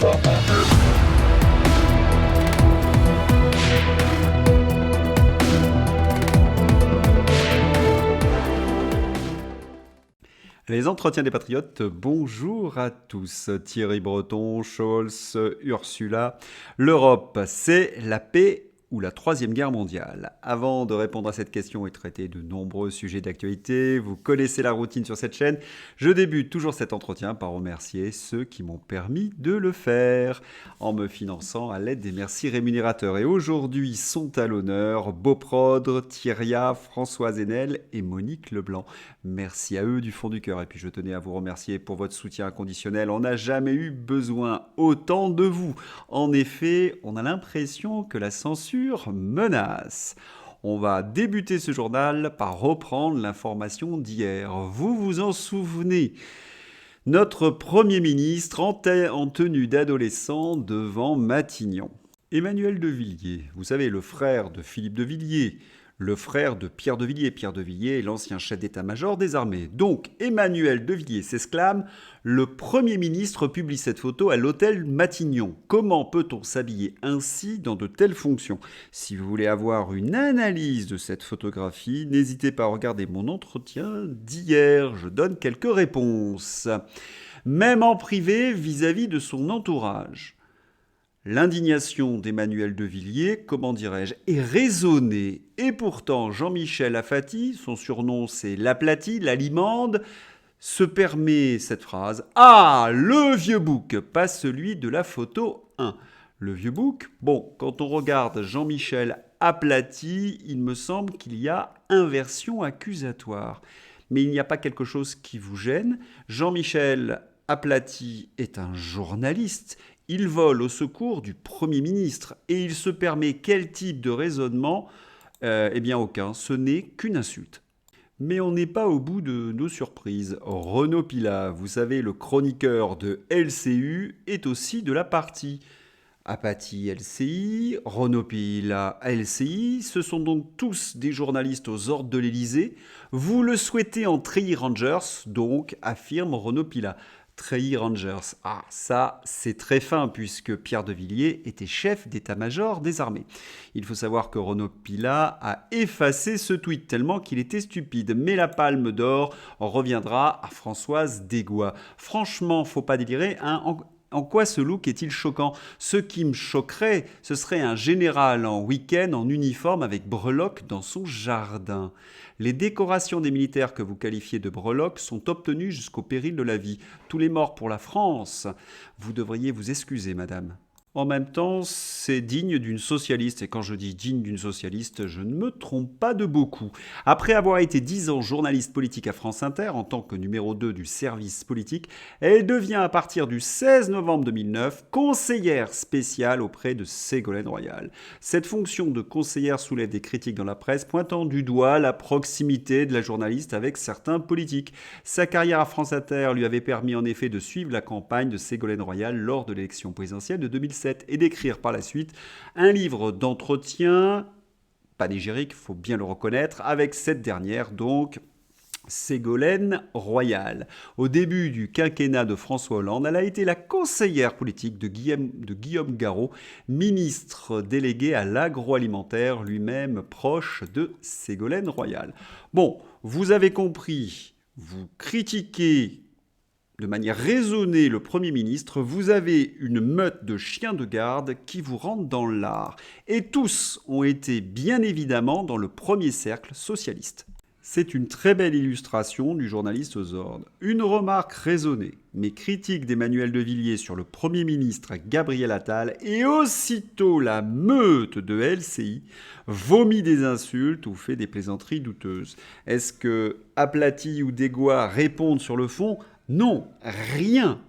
Les entretiens des patriotes, bonjour à tous. Thierry Breton, Scholz, Ursula. L'Europe, c'est la paix ou la Troisième Guerre mondiale? Avant de répondre à cette question et traiter de nombreux sujets d'actualité, vous connaissez la routine sur cette chaîne, je débute toujours cet entretien par remercier ceux qui m'ont permis de le faire, en me finançant à l'aide des merci rémunérateurs. Et aujourd'hui sont à l'honneur Beauprodre, Thierrya, Françoise Henel et Monique Leblanc. Merci à eux du fond du cœur. Et puis je tenais à vous remercier pour votre soutien inconditionnel. On n'a jamais eu besoin autant de vous. En effet, on a l'impression que la censure menace. On va débuter ce journal par reprendre l'information d'hier. Vous vous en souvenez? Notre Premier ministre en tenue d'adolescent devant Matignon. Emmanuel de Villiers, vous savez, le frère de Philippe de Villiers, le frère de Pierre de Villiers. Pierre de Villiers est l'ancien chef d'état-major des armées. Donc, Emmanuel de Villiers s'exclame « Le Premier ministre publie cette photo à l'hôtel Matignon. Comment peut-on s'habiller ainsi dans de telles fonctions ?» Si vous voulez avoir une analyse de cette photographie, n'hésitez pas à regarder mon entretien d'hier. Je donne quelques réponses. Même en privé vis-à-vis de son entourage. L'indignation d'Emmanuel de Villiers, comment dirais-je, est raisonnée. Et pourtant, Jean-Michel Afati, son surnom c'est l'aplati, l'alimande, se permet cette phrase « Ah, le vieux bouc, pas celui de la photo 1 ». Le vieux bouc, bon, quand on regarde Jean-Michel aplati, il me semble qu'il y a inversion accusatoire. Mais il n'y a pas quelque chose qui vous gêne. Jean-Michel aplati est un journaliste. Il vole au secours du Premier ministre et il se permet quel type de raisonnement? Eh bien aucun, ce n'est qu'une insulte. Mais on n'est pas au bout de nos surprises. Renaud Pilat, vous savez, le chroniqueur de LCU, est aussi de la partie. Apathy LCI, Renaud Pilat LCI, ce sont donc tous des journalistes aux ordres de l'Élysée. Vous le souhaitez en Treillis Rangers, donc, affirme Renaud Pilat. Treillis Rangers. Ah, ça, c'est très fin, puisque Pierre de Villiers était chef d'état-major des armées. Il faut savoir que Renaud Pilat a effacé ce tweet tellement qu'il était stupide. Mais la palme d'or reviendra à Françoise Desgois. Franchement, faut pas délirer, hein. En quoi ce look est-il choquant? Ce qui me choquerait, ce serait un général en week-end en uniforme avec breloques dans son jardin. Les décorations des militaires que vous qualifiez de breloques sont obtenues jusqu'au péril de la vie. Tous les morts pour la France. Vous devriez vous excuser, madame. En même temps, c'est digne d'une socialiste. Et quand je dis digne d'une socialiste, je ne me trompe pas de beaucoup. Après avoir été 10 ans journaliste politique à France Inter, en tant que numéro 2 du service politique, elle devient à partir du 16 novembre 2009 conseillère spéciale auprès de Ségolène Royal. Cette fonction de conseillère soulève des critiques dans la presse, pointant du doigt la proximité de la journaliste avec certains politiques. Sa carrière à France Inter lui avait permis en effet de suivre la campagne de Ségolène Royal lors de l'élection présidentielle de 2007. Et d'écrire par la suite un livre d'entretien panégyrique, il faut bien le reconnaître, avec cette dernière, donc Ségolène Royal. Au début du quinquennat de François Hollande, elle a été la conseillère politique de Guillaume Garot, ministre délégué à l'agroalimentaire, lui-même proche de Ségolène Royal. Bon, vous avez compris, vous critiquez de manière raisonnée le Premier ministre, vous avez une meute de chiens de garde qui vous rentrent dans l'art. Et tous ont été bien évidemment dans le premier cercle socialiste. C'est une très belle illustration du journaliste aux ordres. Une remarque raisonnée, mais critique d'Emmanuel de Villiers sur le Premier ministre Gabriel Attal et aussitôt la meute de LCI vomit des insultes ou fait des plaisanteries douteuses. Est-ce que Aplati ou Desgois répondent sur le fond ? Non, rien.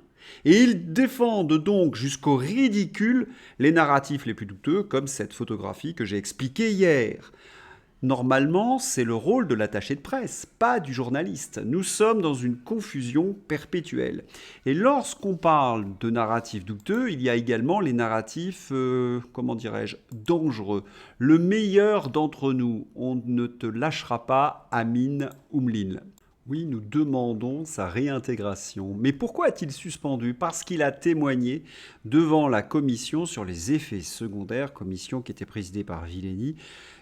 Et ils défendent donc jusqu'au ridicule les narratifs les plus douteux, comme cette photographie que j'ai expliquée hier. Normalement, c'est le rôle de l'attaché de presse, pas du journaliste. Nous sommes dans une confusion perpétuelle. Et lorsqu'on parle de narratifs douteux, il y a également les narratifs, dangereux. Le meilleur d'entre nous, on ne te lâchera pas, Amin Oumlin. Oui, nous demandons sa réintégration. Mais pourquoi a-t-il suspendu? Parce qu'il a témoigné devant la commission sur les effets secondaires, commission qui était présidée par Villeni,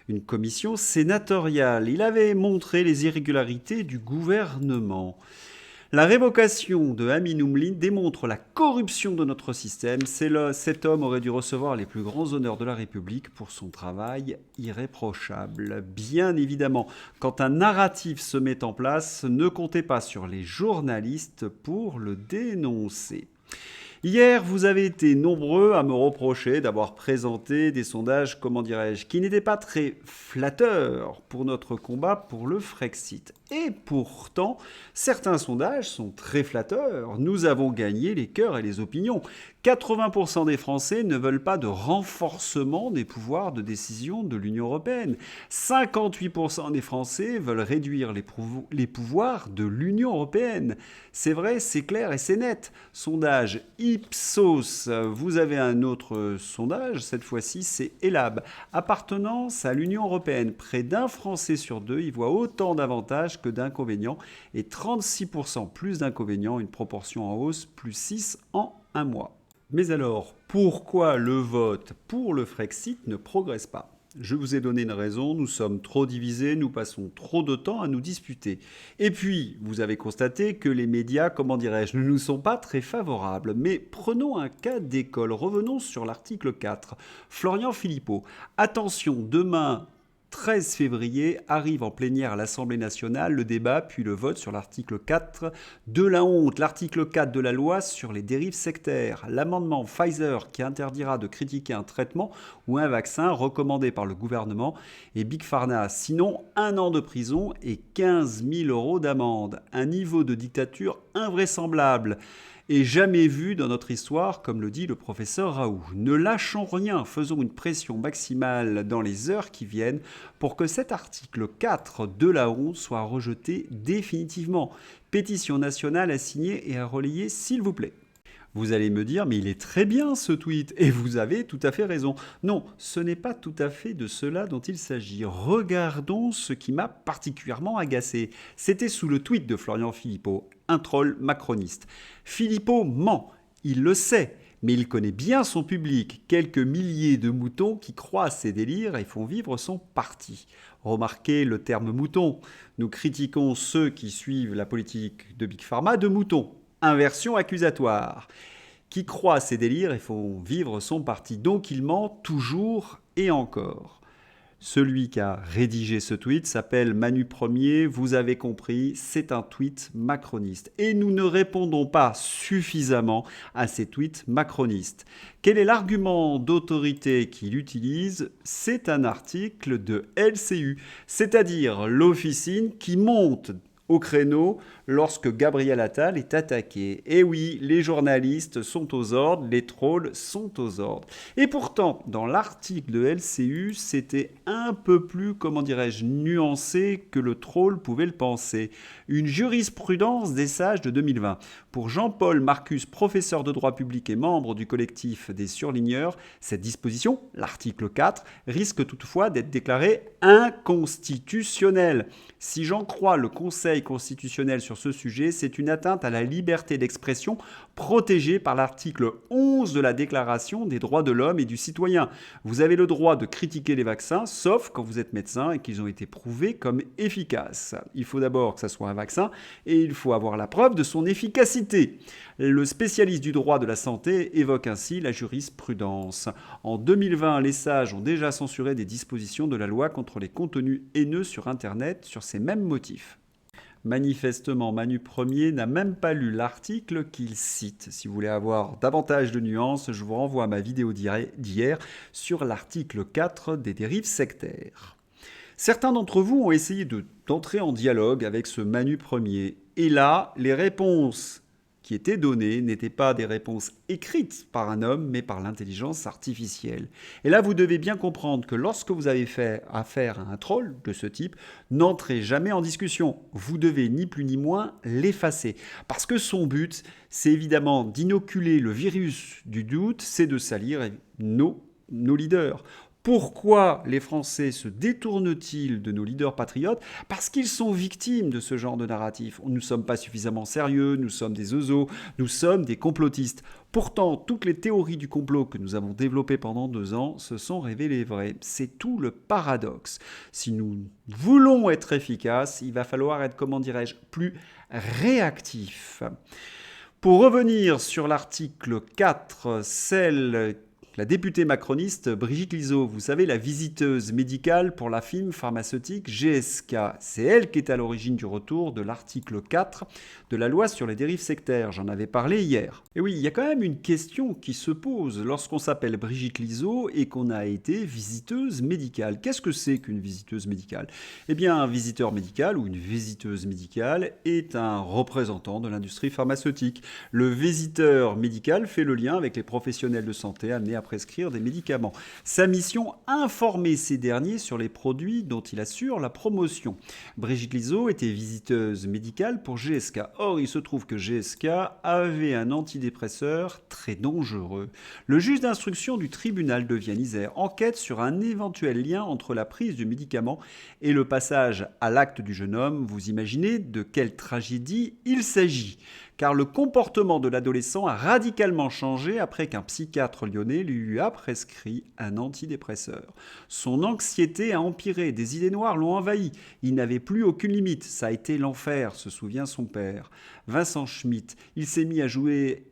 une commission sénatoriale. Il avait montré les irrégularités du gouvernement. La révocation de Amin Oumlin démontre la corruption de notre système. Cet homme aurait dû recevoir les plus grands honneurs de la République pour son travail irréprochable. Bien évidemment, quand un narratif se met en place, ne comptez pas sur les journalistes pour le dénoncer. Hier, vous avez été nombreux à me reprocher d'avoir présenté des sondages, comment dirais-je, qui n'étaient pas très flatteurs pour notre combat pour le Frexit. Et pourtant, certains sondages sont très flatteurs. Nous avons gagné les cœurs et les opinions. 80% des Français ne veulent pas de renforcement des pouvoirs de décision de l'Union européenne. 58% des Français veulent réduire les pouvoirs de l'Union européenne. C'est vrai, c'est clair et c'est net. Sondage Ipsos. Vous avez un autre sondage, cette fois-ci c'est Elab. Appartenance à l'Union européenne. Près d'un Français sur deux y voit autant d'avantages que d'inconvénients et 36% plus d'inconvénients, une proportion en hausse, plus 6 en un mois. Mais alors, pourquoi le vote pour le Frexit ne progresse pas? Je vous ai donné une raison, nous sommes trop divisés, nous passons trop de temps à nous disputer. Et puis, vous avez constaté que les médias, comment dirais-je, ne nous sont pas très favorables. Mais prenons un cas d'école, revenons sur l'article 4. Florian Philippot, attention, demain 13 février arrive en plénière à l'Assemblée nationale le débat puis le vote sur l'article 4 de la honte, l'article 4 de la loi sur les dérives sectaires, l'amendement Pfizer qui interdira de critiquer un traitement ou un vaccin recommandé par le gouvernement et Big Pharma. Sinon, 1 an de prison et 15 000 € d'amende. Un niveau de dictature invraisemblable et jamais vu dans notre histoire, comme le dit le professeur Raoult. Ne lâchons rien, faisons une pression maximale dans les heures qui viennent pour que cet article 4 de la honte soit rejeté définitivement. Pétition nationale à signer et à relayer, s'il vous plaît. Vous allez me dire, mais il est très bien ce tweet, et vous avez tout à fait raison. Non, ce n'est pas tout à fait de cela dont il s'agit. Regardons ce qui m'a particulièrement agacé. C'était sous le tweet de Florian Philippot, un troll macroniste. Philippot ment, il le sait, mais il connaît bien son public, quelques milliers de moutons qui croient à ses délires et font vivre son parti. Remarquez le terme mouton. Nous critiquons ceux qui suivent la politique de Big Pharma de moutons. Inversion accusatoire, qui croit à ses délires et font vivre son parti. Donc il ment toujours et encore. Celui qui a rédigé ce tweet s'appelle Manu Premier, vous avez compris, c'est un tweet macroniste. Et nous ne répondons pas suffisamment à ces tweets macronistes. Quel est l'argument d'autorité qu'il utilise? C'est un article de LCU, c'est-à-dire l'officine qui monte au créneau lorsque Gabriel Attal est attaqué. Et oui, les journalistes sont aux ordres, les trolls sont aux ordres. Et pourtant, dans l'article de LCU, c'était un peu plus, comment dirais-je, nuancé que le troll pouvait le penser. Une jurisprudence des sages de 2020. Pour Jean-Paul Marcus, professeur de droit public et membre du collectif des surligneurs, cette disposition, l'article 4, risque toutefois d'être déclarée inconstitutionnelle. Si j'en crois le Conseil constitutionnel sur ce sujet, c'est une atteinte à la liberté d'expression protégée par l'article 11 de la Déclaration des droits de l'homme et du citoyen. Vous avez le droit de critiquer les vaccins, sauf quand vous êtes médecin et qu'ils ont été prouvés comme efficaces. Il faut d'abord que ça soit un vaccin et il faut avoir la preuve de son efficacité. Le spécialiste du droit de la santé évoque ainsi la jurisprudence. En 2020, les sages ont déjà censuré des dispositions de la loi contre les contenus haineux sur Internet sur ces mêmes motifs. Manifestement, Manu Premier n'a même pas lu l'article qu'il cite. Si vous voulez avoir davantage de nuances, je vous renvoie à ma vidéo d'hier sur l'article 4 des dérives sectaires. Certains d'entre vous ont essayé d'entrer en dialogue avec ce Manu Premier. Et là, les réponses qui étaient données n'étaient pas des réponses écrites par un homme, mais par l'intelligence artificielle. Et là, vous devez bien comprendre que lorsque vous avez fait affaire à un troll de ce type, n'entrez jamais en discussion. Vous devez ni plus ni moins l'effacer. Parce que son but, c'est évidemment d'inoculer le virus du doute, c'est de salir nos leaders. Pourquoi les Français se détournent-ils de nos leaders patriotes? Parce qu'ils sont victimes de ce genre de narratif. Nous ne sommes pas suffisamment sérieux, nous sommes des oiseaux, nous sommes des complotistes. Pourtant, toutes les théories du complot que nous avons développées pendant 2 ans se sont révélées vraies. C'est tout le paradoxe. Si nous voulons être efficaces, il va falloir être, comment dirais-je, plus réactif. Pour revenir sur l'article 4, la députée macroniste Brigitte Lizaud, vous savez, la visiteuse médicale pour la firme pharmaceutique GSK, c'est elle qui est à l'origine du retour de l'article 4 de la loi sur les dérives sectaires. J'en avais parlé hier. Et oui, il y a quand même une question qui se pose lorsqu'on s'appelle Brigitte Lizaud et qu'on a été visiteuse médicale. Qu'est-ce que c'est qu'une visiteuse médicale? Eh bien, un visiteur médical ou une visiteuse médicale est un représentant de l'industrie pharmaceutique. Le visiteur médical fait le lien avec les professionnels de santé amenés à prescrire des médicaments. Sa mission, informer ces derniers sur les produits dont il assure la promotion. Brigitte Lizaud était visiteuse médicale pour GSK. Or, il se trouve que GSK avait un antidépresseur très dangereux. Le juge d'instruction du tribunal de Vienne-Isère enquête sur un éventuel lien entre la prise du médicament et le passage à l'acte du jeune homme. Vous imaginez de quelle tragédie il s'agit? Car le comportement de l'adolescent a radicalement changé après qu'un psychiatre lyonnais lui a prescrit un antidépresseur. Son anxiété a empiré, des idées noires l'ont envahi, il n'avait plus aucune limite, ça a été l'enfer, se souvient son père. Vincent Schmitt, il s'est mis à jouer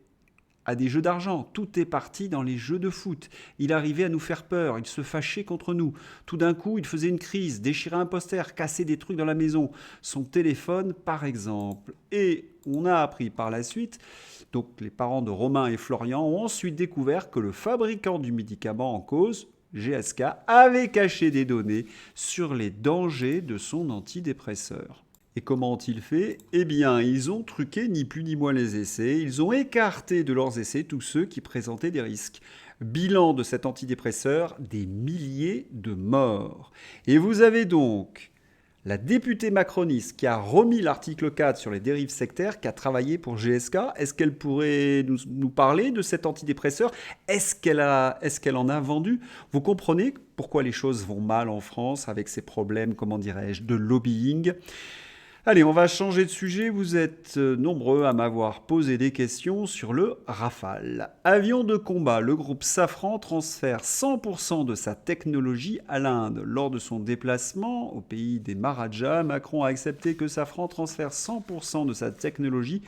à des jeux d'argent. Tout est parti dans les jeux de foot. Il arrivait à nous faire peur, il se fâchait contre nous. Tout d'un coup, il faisait une crise, déchirait un poster, cassait des trucs dans la maison. Son téléphone, par exemple. Et on a appris par la suite, donc les parents de Romain et Florian ont ensuite découvert que le fabricant du médicament en cause, GSK, avait caché des données sur les dangers de son antidépresseur. Et comment ont-ils fait? Eh bien, ils ont truqué ni plus ni moins les essais. Ils ont écarté de leurs essais tous ceux qui présentaient des risques. Bilan de cet antidépresseur, des milliers de morts. Et vous avez donc la députée macroniste qui a remis l'article 4 sur les dérives sectaires, qui a travaillé pour GSK. Est-ce qu'elle pourrait nous parler de cet antidépresseur? Est-ce qu'elle en a vendu? Vous comprenez pourquoi les choses vont mal en France avec ces problèmes, comment dirais-je, de lobbying? Allez, on va changer de sujet. Vous êtes nombreux à m'avoir posé des questions sur le Rafale. Avion de combat, le groupe Safran transfère 100% de sa technologie à l'Inde. Lors de son déplacement au pays des Maharajas, Macron a accepté que Safran transfère 100% de sa technologie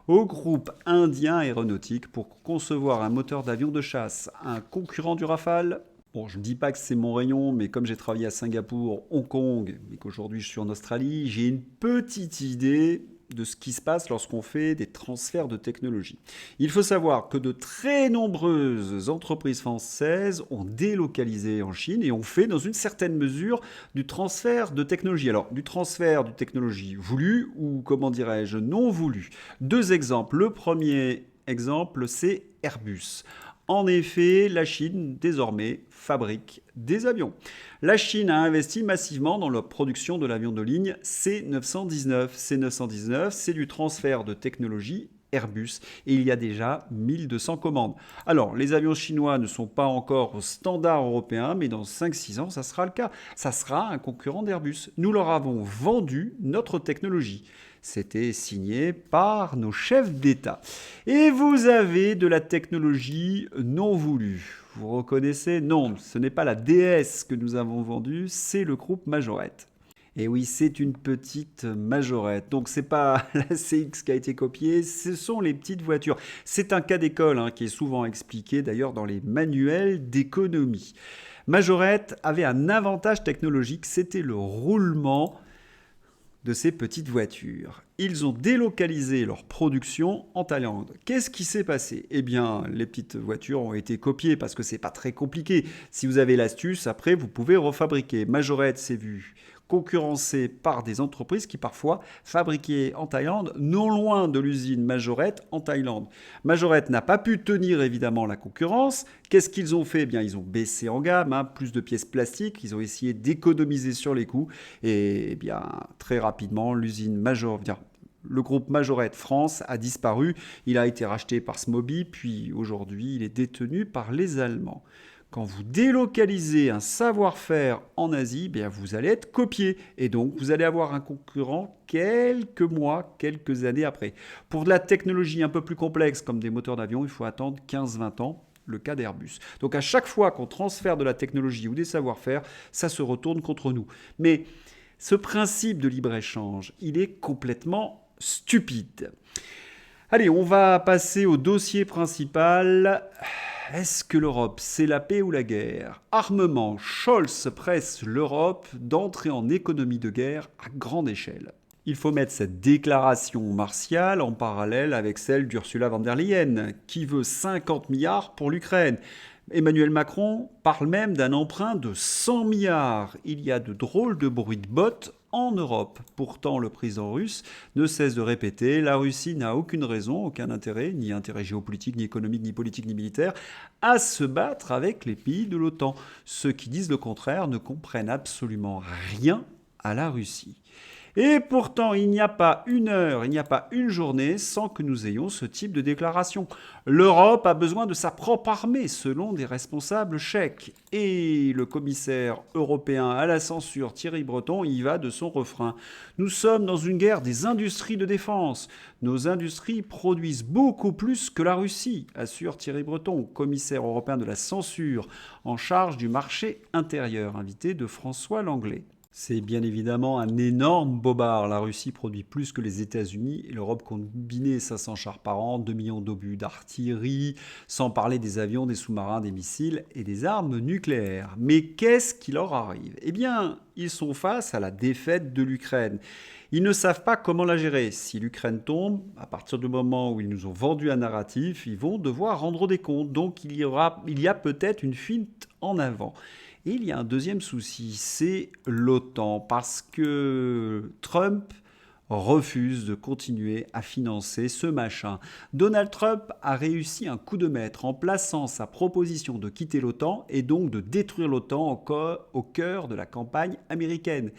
au groupe indien aéronautique pour concevoir un moteur d'avion de chasse. Un concurrent du Rafale? Bon, je ne dis pas que c'est mon rayon, mais comme j'ai travaillé à Singapour, Hong Kong, et qu'aujourd'hui je suis en Australie, j'ai une petite idée de ce qui se passe lorsqu'on fait des transferts de technologie. Il faut savoir que de très nombreuses entreprises françaises ont délocalisé en Chine et ont fait dans une certaine mesure du transfert de technologie. Alors, du transfert de technologie voulu ou, comment dirais-je, non voulu. Deux exemples. Le premier exemple, c'est Airbus. En effet, la Chine, désormais, fabrique des avions. La Chine a investi massivement dans la production de l'avion de ligne C919. C919, c'est du transfert de technologie Airbus et il y a déjà 1200 commandes. Alors, les avions chinois ne sont pas encore au standard européen, mais dans 5-6 ans, ça sera le cas. Ça sera un concurrent d'Airbus. Nous leur avons vendu notre technologie. C'était signé par nos chefs d'État. Et vous avez de la technologie non voulue. Vous reconnaissez? Non, ce n'est pas la DS que nous avons vendue, c'est le groupe Majorette. Et oui, c'est une petite Majorette. Donc c'est pas la CX qui a été copiée, ce sont les petites voitures. C'est un cas d'école qui est souvent expliqué d'ailleurs dans les manuels d'économie. Majorette avait un avantage technologique, c'était le roulement de ces petites voitures. Ils ont délocalisé leur production en Thaïlande. Qu'est-ce qui s'est passé? Eh bien, les petites voitures ont été copiées parce que c'est pas très compliqué. Si vous avez l'astuce, après, vous pouvez refabriquer. Majorette s'est vu concurrencée par des entreprises qui parfois fabriquaient en Thaïlande, non loin de l'usine Majorette en Thaïlande. Majorette n'a pas pu tenir évidemment la concurrence. Qu'est-ce qu'ils ont fait? Eh bien, ils ont baissé en gamme, plus de pièces plastiques, ils ont essayé d'économiser sur les coûts et eh bien, très rapidement, l'usine Majorette, le groupe Majorette France a disparu. Il a été racheté par Smoby, puis aujourd'hui, il est détenu par les Allemands. Quand vous délocalisez un savoir-faire en Asie, bien vous allez être copié. Et donc, vous allez avoir un concurrent quelques mois, quelques années après. Pour de la technologie un peu plus complexe, comme des moteurs d'avion, il faut attendre 15-20 ans. Le cas d'Airbus. Donc à chaque fois qu'on transfère de la technologie ou des savoir-faire, ça se retourne contre nous. Mais ce principe de libre-échange, il est complètement stupide. Allez, on va passer au dossier principal. Est-ce que l'Europe, c'est la paix ou la guerre? Armement, Scholz presse l'Europe d'entrer en économie de guerre à grande échelle. Il faut mettre cette déclaration martiale en parallèle avec celle d'Ursula von der Leyen, qui veut 50 milliards pour l'Ukraine. Emmanuel Macron parle même d'un emprunt de 100 milliards. Il y a de drôles de bruits de bottes en Europe. Pourtant, le président russe ne cesse de répéter, la Russie n'a aucune raison, aucun intérêt, ni intérêt géopolitique, ni économique, ni politique, ni militaire, à se battre avec les pays de l'OTAN. Ceux qui disent le contraire ne comprennent absolument rien à la Russie. Et pourtant, il n'y a pas une heure, il n'y a pas une journée sans que nous ayons ce type de déclaration. L'Europe a besoin de sa propre armée, selon des responsables tchèques. Et le commissaire européen à la censure, Thierry Breton, y va de son refrain. Nous sommes dans une guerre des industries de défense. Nos industries produisent beaucoup plus que la Russie, assure Thierry Breton, commissaire européen de la censure, en charge du marché intérieur, invité de François Langlais. C'est bien évidemment un énorme bobard. La Russie produit plus que les États-Unis et l'Europe combinée 500 chars par an, 2 millions d'obus d'artillerie, sans parler des avions, des sous-marins, des missiles et des armes nucléaires. Mais qu'est-ce qui leur arrive? Eh bien, ils sont face à la défaite de l'Ukraine. Ils ne savent pas comment la gérer. Si l'Ukraine tombe, à partir du moment où ils nous ont vendu un narratif, ils vont devoir rendre des comptes. Donc il y a peut-être une fuite en avant. Et il y a un deuxième souci, c'est l'OTAN, parce que Trump refuse de continuer à financer ce machin. Donald Trump a réussi un coup de maître en plaçant sa proposition de quitter l'OTAN et donc de détruire l'OTAN au cœur de la campagne américaine.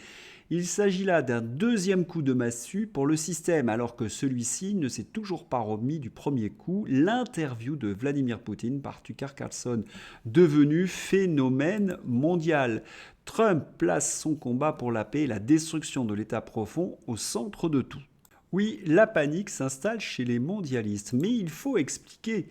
Il s'agit là d'un deuxième coup de massue pour le système, alors que celui-ci ne s'est toujours pas remis du premier coup, l'interview de Vladimir Poutine par Tucker Carlson, devenu phénomène mondial. Trump place son combat pour la paix et la destruction de l'État profond au centre de tout. Oui, la panique s'installe chez les mondialistes, mais il faut expliquer.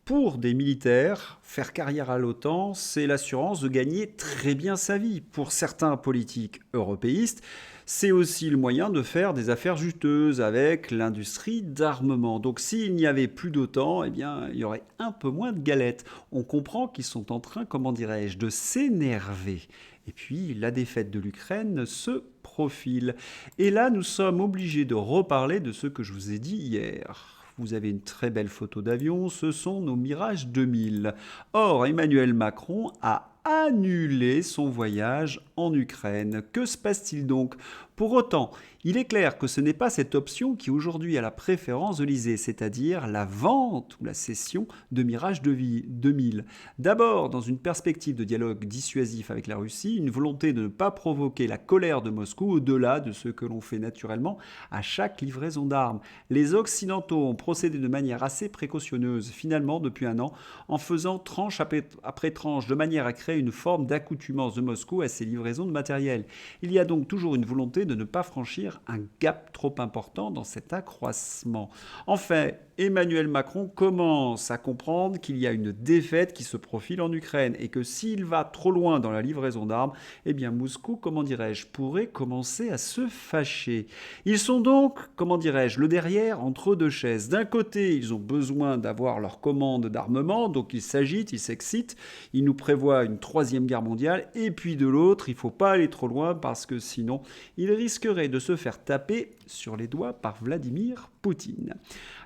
Pour des militaires, faire carrière à l'OTAN, c'est l'assurance de gagner très bien sa vie. Pour certains politiques européistes, c'est aussi le moyen de faire des affaires juteuses avec l'industrie d'armement. Donc s'il n'y avait plus d'OTAN, eh bien, il y aurait un peu moins de galettes. On comprend qu'ils sont en train, comment dirais-je, de s'énerver. Et puis, la défaite de l'Ukraine se profile. Et là, nous sommes obligés de reparler de ce que je vous ai dit hier. Vous avez une très belle photo d'avion, ce sont nos Mirage 2000. Or, Emmanuel Macron a annulé son voyage en Ukraine. Que se passe-t-il donc? Pour autant, il est clair que ce n'est pas cette option qui aujourd'hui a la préférence de l'Élysée, c'est-à-dire la vente ou la cession de Mirage 2000. D'abord, dans une perspective de dialogue dissuasif avec la Russie, une volonté de ne pas provoquer la colère de Moscou au-delà de ce que l'on fait naturellement à chaque livraison d'armes. Les Occidentaux ont procédé de manière assez précautionneuse, finalement, depuis un an, en faisant tranche après tranche, de manière à créer une forme d'accoutumance de Moscou à ces livraisons de matériel. Il y a donc toujours une volonté de ne pas franchir un gap trop important dans cet accroissement. Enfin, Emmanuel Macron commence à comprendre qu'il y a une défaite qui se profile en Ukraine et que s'il va trop loin dans la livraison d'armes, eh bien Moscou, comment dirais-je, pourrait commencer à se fâcher. Ils sont donc, comment dirais-je, le derrière entre deux chaises. D'un côté, ils ont besoin d'avoir leur commande d'armement, donc ils s'agitent, ils s'excitent, ils nous prévoient une troisième guerre mondiale, et puis de l'autre, il ne faut pas aller trop loin parce que sinon, ils risqueraient de se faire taper sur les doigts par Vladimir Poutine.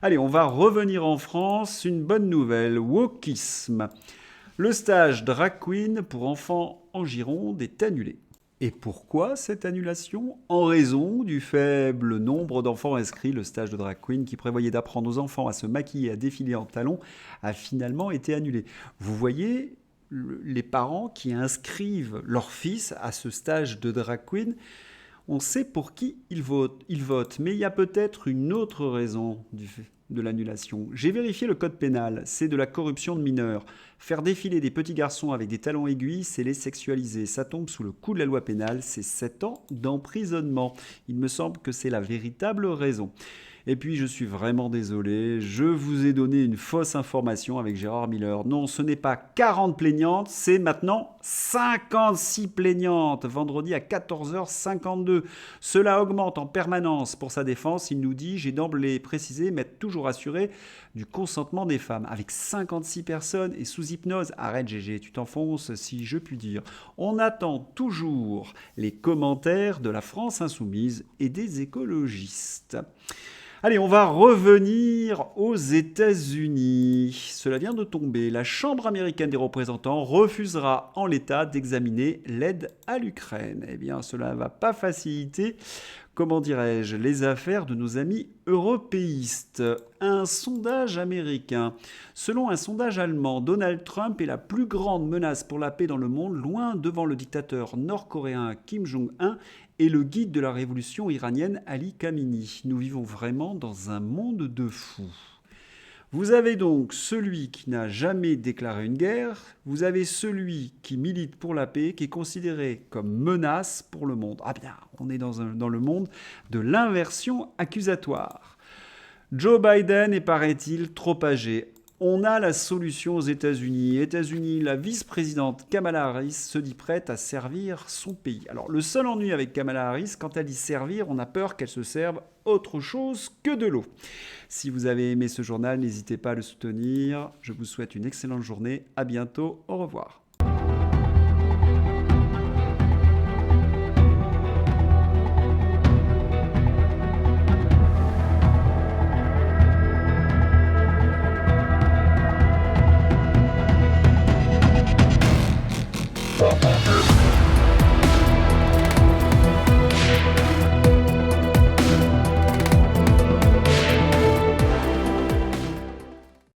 Allez, on va revenir en France. Une bonne nouvelle, wokisme. Le stage drag queen pour enfants en Gironde est annulé. Et pourquoi cette annulation? En raison du faible nombre d'enfants inscrits. Le stage de drag queen qui prévoyait d'apprendre aux enfants à se maquiller et à défiler en talons a finalement été annulé. Vous voyez les parents qui inscrivent leur fils à ce stage de drag queen, on sait pour qui ils votent. Mais il y a peut-être une autre raison de l'annulation. J'ai vérifié le code pénal, c'est de la corruption de mineurs. Faire défiler des petits garçons avec des talons aiguilles, c'est les sexualiser. Ça tombe sous le coup de la loi pénale, c'est 7 ans d'emprisonnement. Il me semble que c'est la véritable raison. Et puis, je suis vraiment désolé, je vous ai donné une fausse information avec Gérard Miller. Non, ce n'est pas 40 plaignantes, c'est maintenant 56 plaignantes, vendredi à 14h52. Cela augmente en permanence pour sa défense. Il nous dit, j'ai d'emblée précisé, mais toujours assuré du consentement des femmes. Avec 56 personnes et sous hypnose, arrête GG, tu t'enfonces si je puis dire. On attend toujours les commentaires de la France insoumise et des écologistes. Allez, on va revenir aux États-Unis. Cela vient de tomber. La Chambre américaine des représentants refusera en l'état d'examiner l'aide à l'Ukraine. Eh bien, cela ne va pas faciliter, comment dirais-je, les affaires de nos amis européistes. Un sondage américain. Selon un sondage allemand, Donald Trump est la plus grande menace pour la paix dans le monde, loin devant le dictateur nord-coréen Kim Jong-un et le guide de la révolution iranienne Ali Khamenei. Nous vivons vraiment dans un monde de fous. Vous avez donc celui qui n'a jamais déclaré une guerre, vous avez celui qui milite pour la paix, qui est considéré comme menace pour le monde. Ah bien, on est dans le monde de l'inversion accusatoire. Joe Biden est, paraît-il, trop âgé. On a la solution aux États-Unis. États-Unis, la vice-présidente Kamala Harris se dit prête à servir son pays. Alors, le seul ennui avec Kamala Harris, quand elle dit servir, on a peur qu'elle se serve autre chose que de l'eau. Si vous avez aimé ce journal, n'hésitez pas à le soutenir. Je vous souhaite une excellente journée. À bientôt. Au revoir.